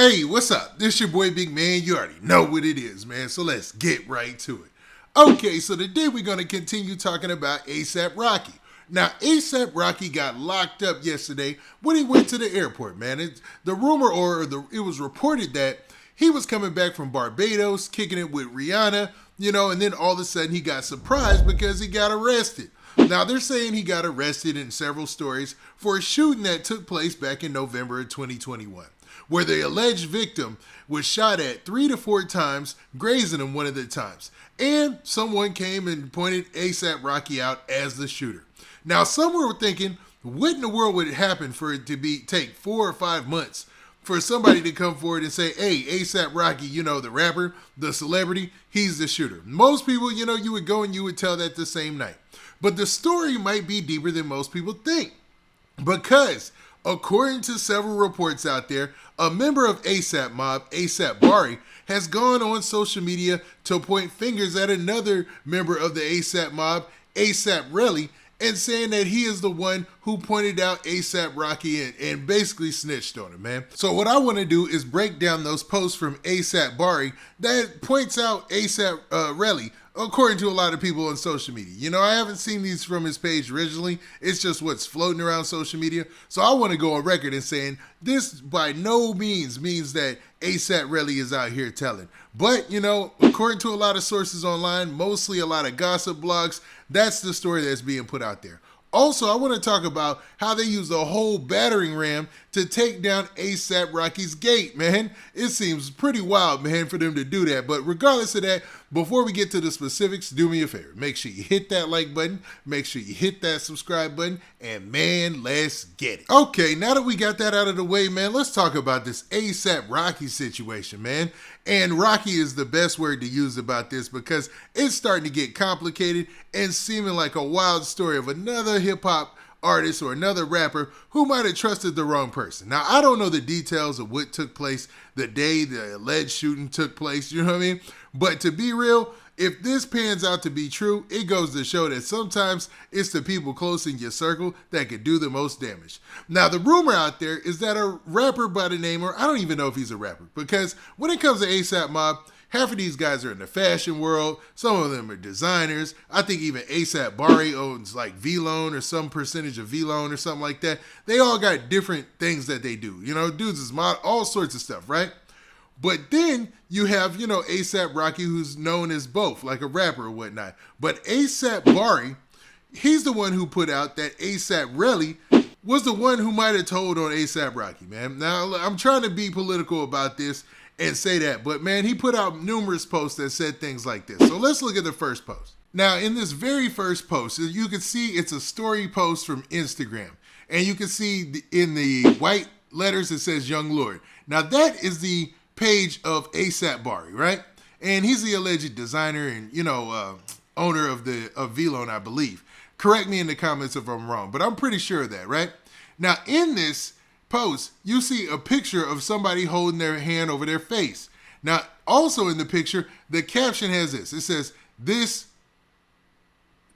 Hey, what's up? This your boy Big Man. You already know what it is, man. So let's get right to it. Okay, so today we're going to continue talking about ASAP Rocky. Now, ASAP Rocky got locked up yesterday when he went to the airport, man. It was reported that he was coming back from Barbados, kicking it with Rihanna, and then all of a sudden he got surprised because he got arrested. Now, they're saying he got arrested in several stories for a shooting that took place back in November of 2021. Where the alleged victim was shot at 3 to 4 times, grazing him one of the times. And someone came and pointed ASAP Rocky out as the shooter. Now, some were thinking, what in the world would it happen for it to take 4 or 5 months for somebody to come forward and say, hey, ASAP Rocky, the rapper, the celebrity, he's the shooter. Most people, you would go and you would tell that the same night. But the story might be deeper than most people think. Because according to several reports out there, a member of ASAP Mob, ASAP Bari, has gone on social media to point fingers at another member of the ASAP Mob, ASAP Relli, and saying that he is the one who pointed out ASAP Rocky and basically snitched on him, man. So what I want to do is break down those posts from ASAP Bari that points out ASAP Relli, according to a lot of people on social media. I haven't seen these from his page originally. It's just what's floating around social media. So I want to go on record and saying this by no means that ASAP Relli is out here telling. But, according to a lot of sources online, mostly a lot of gossip blogs, that's the story that's being put out there. Also, I want to talk about how they used a whole battering ram to take down ASAP Rocky's gate, man. It seems pretty wild, man, for them to do that. But regardless of that, before we get to the specifics, do me a favor. Make sure you hit that like button. Make sure you hit that subscribe button. And, man, let's get it. Okay, now that we got that out of the way, man, let's talk about this ASAP Rocky situation, man. And Rocky is the best word to use about this because it's starting to get complicated and seeming like a wild story of another hip-hop artist or another rapper who might have trusted the wrong person. Now, I don't know the details of what took place the day the alleged shooting took place, you know what I mean? But to be real, if this pans out to be true, it goes to show that sometimes it's the people close in your circle that could do the most damage. Now, the rumor out there is that a rapper by the name, or I don't even know if he's a rapper, because when it comes to ASAP Mob, half of these guys are in the fashion world. Some of them are designers. I think even ASAP Bari owns like V-Loan or some percentage of V-Loan or something like that. They all got different things that they do. Dudes is mod, all sorts of stuff, right? But then you have, ASAP Rocky, who's known as both, like a rapper or whatnot. But ASAP Bari, he's the one who put out that ASAP Relli was the one who might have told on ASAP Rocky, man. Now, I'm trying to be political about this and say that, but man, he put out numerous posts that said things like this. So let's look at the first post. Now, in this very first post, you can see it's a story post from Instagram. And you can see in the white letters, it says Young Lord. Now, that is the page of ASAP Bari, right? And he's the alleged designer and, owner of V-Loan, I believe. Correct me in the comments if I'm wrong, but I'm pretty sure of that, right? Now, in this post, you see a picture of somebody holding their hand over their face. Now, also in the picture, the caption has this. It says, "This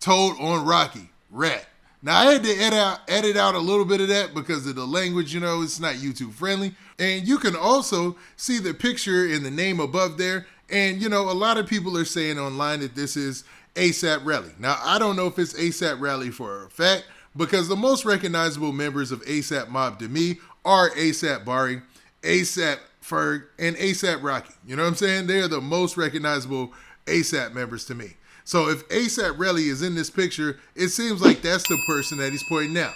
told on Rocky, rat." Now, I had to edit out a little bit of that because of the language, it's not YouTube friendly. And you can also see the picture and the name above there. And, a lot of people are saying online that this is ASAP Relli. Now, I don't know if it's ASAP Relli for a fact because the most recognizable members of ASAP Mob to me are ASAP Bari, ASAP Ferg, and ASAP Rocky. You know what I'm saying? They are the most recognizable ASAP members to me. So if ASAP Relli is in this picture, it seems like that's the person that he's pointing out.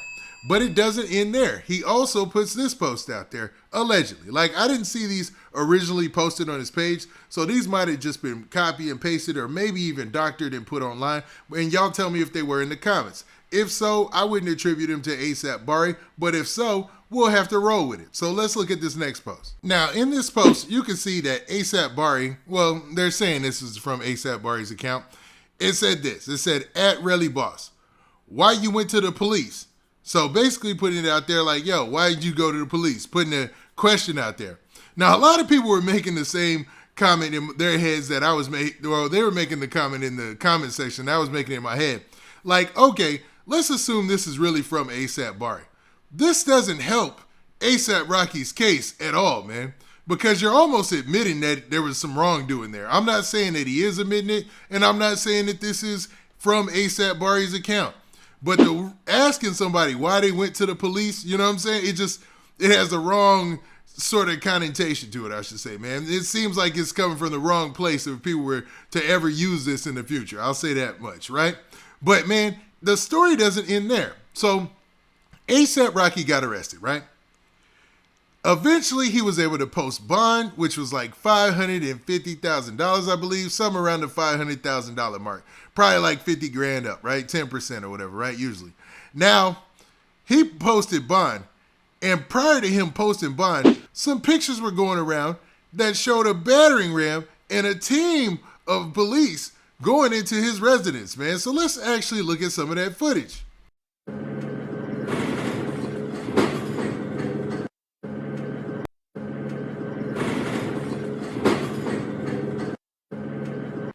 But it doesn't end there. He also puts this post out there, allegedly. Like, I didn't see these originally posted on his page, so these might have just been copy and pasted or maybe even doctored and put online. And y'all tell me if they were in the comments. If so, I wouldn't attribute him to ASAP Bari, but if so, we'll have to roll with it. So let's look at this next post. Now, in this post, you can see that ASAP Bari, well, they're saying this is from ASAP Bari's account. It said this. It said, @Relli Boss, why you went to the police? So basically putting it out there like, yo, why did you go to the police? Putting a question out there. Now, a lot of people were making the same comment in their heads that I was making. Well, they were making the comment in the comment section. I was making it in my head. Like, okay, let's assume this is really from ASAP Bari. This doesn't help ASAP Rocky's case at all, man. because you're almost admitting that there was some wrongdoing there. I'm not saying that he is admitting it, and I'm not saying that this is from ASAP Bari's account. But asking somebody why they went to the police, you know what I'm saying? It has the wrong sort of connotation to it, I should say, man. It seems like it's coming from the wrong place if people were to ever use this in the future. I'll say that much, right? But, man, the story doesn't end there. So, ASAP Rocky got arrested, right? Eventually, he was able to post bond, which was like $550,000, I believe, somewhere around the $500,000 mark. Probably like 50 grand up, right? 10% or whatever, right? Usually. Now, he posted bond. And prior to him posting bond, some pictures were going around that showed a battering ram and a team of police going into his residence, man. So let's actually look at some of that footage.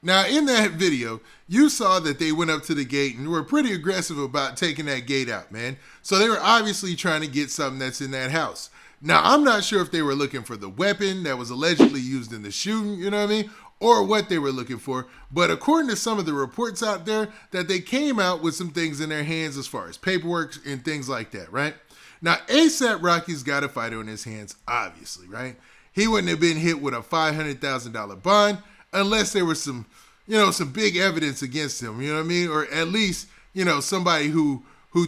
Now, in that video, you saw that they went up to the gate and were pretty aggressive about taking that gate out, man. So they were obviously trying to get something that's in that house. Now, I'm not sure if they were looking for the weapon that was allegedly used in the shooting, you know what I mean? Or what they were looking for. But according to some of the reports out there, that they came out with some things in their hands as far as paperwork and things like that, right? Now, ASAP Rocky's got a fight on his hands, obviously, right? He wouldn't have been hit with a $500,000 bond unless there was some big evidence against him, you know what I mean? Or at least, somebody who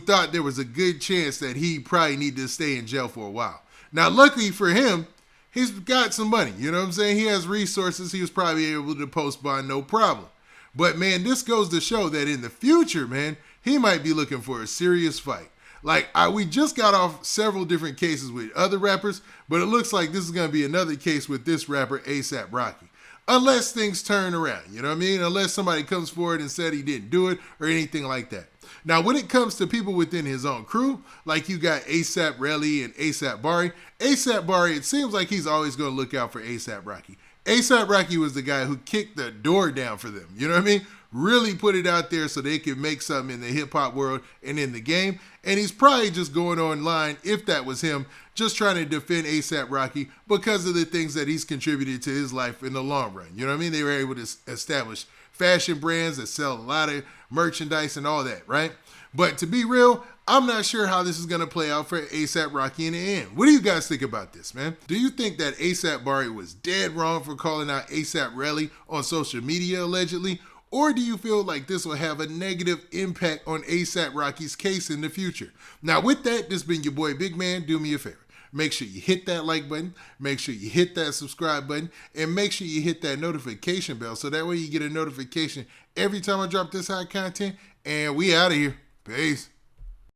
thought there was a good chance that he probably needed to stay in jail for a while. Now, luckily for him, he's got some money, you know what I'm saying? He has resources. He was probably able to post bond, no problem. But, man, this goes to show that in the future, man, he might be looking for a serious fight. Like, we just got off several different cases with other rappers, but it looks like this is going to be another case with this rapper, ASAP Rocky. Unless things turn around, you know what I mean? Unless somebody comes forward and said he didn't do it or anything like that. Now, when it comes to people within his own crew, like you got ASAP Relli and ASAP Bari, it seems like he's always going to look out for ASAP Rocky. ASAP Rocky was the guy who kicked the door down for them, you know what I mean? Really put it out there so they could make something in the hip-hop world and in the game. And he's probably just going online, if that was him, just trying to defend ASAP Rocky because of the things that he's contributed to his life in the long run. You know what I mean? They were able to establish fashion brands that sell a lot of merchandise and all that, right? But to be real, I'm not sure how this is going to play out for ASAP Rocky in the end. What do you guys think about this, man? Do you think that ASAP Bari was dead wrong for calling out ASAP Relli on social media allegedly? Or do you feel like this will have a negative impact on ASAP Rocky's case in the future? Now, with that, this has been your boy Big Man. Do me a favor. Make sure you hit that like button, make sure you hit that subscribe button, and make sure you hit that notification bell so that way you get a notification every time I drop this hot content. And we out of here. Peace.